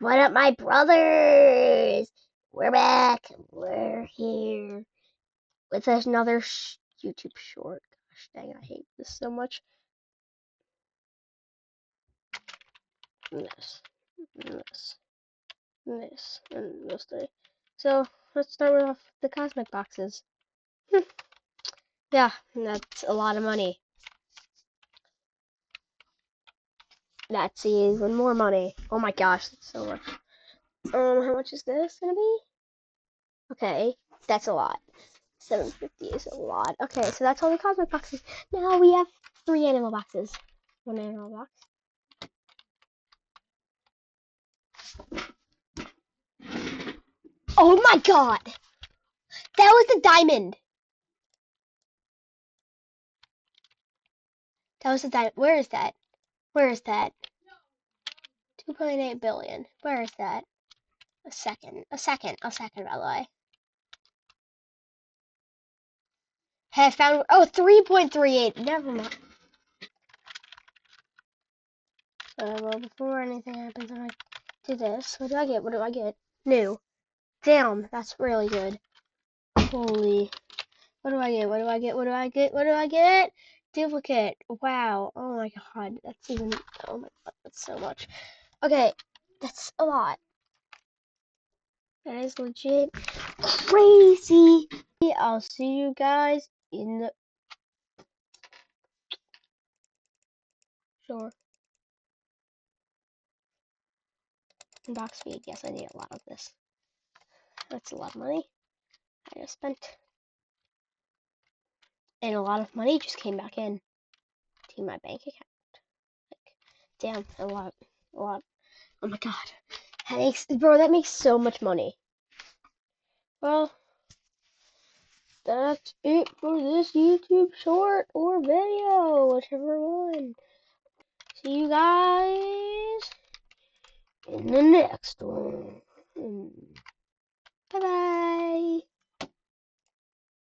What up, my brothers? We're back. We're here with another YouTube short. Gosh dang, I hate this so much. This, and this day. So let's start off the cosmic boxes. Yeah, that's a lot of money. That's even more money. Oh my gosh, that's so much. How much is this gonna be? Okay, that's a lot. 750 is a lot. Okay, so that's all the cosmic boxes. Now we have 3 animal boxes. 1 animal box. Oh my god! That was a diamond! That was a diamond. Where is that? Where is that? 2.8 billion. Where is that? A second, by the way. Hey, I found. Oh, 3.38. Never mind. Well, before anything happens, I'm gonna do this. What do I get? What do I get? New. Damn, that's really good. Holy. What do I get? What do I get? What do I get? What do I get? Duplicate. Wow. Oh my god. That's even. Oh my god. That's so much. Okay. That's a lot. That is legit crazy. I'll see you guys in the. Sure. Unbox feed. Yes, I need a lot of this. That's a lot of money I just spent. And a lot of money just came back in to my bank account. Like, damn, a lot. A lot. Oh my god. That makes so much money. Well, that's it for this YouTube short or video, whichever one. See you guys in the next one. Bye bye.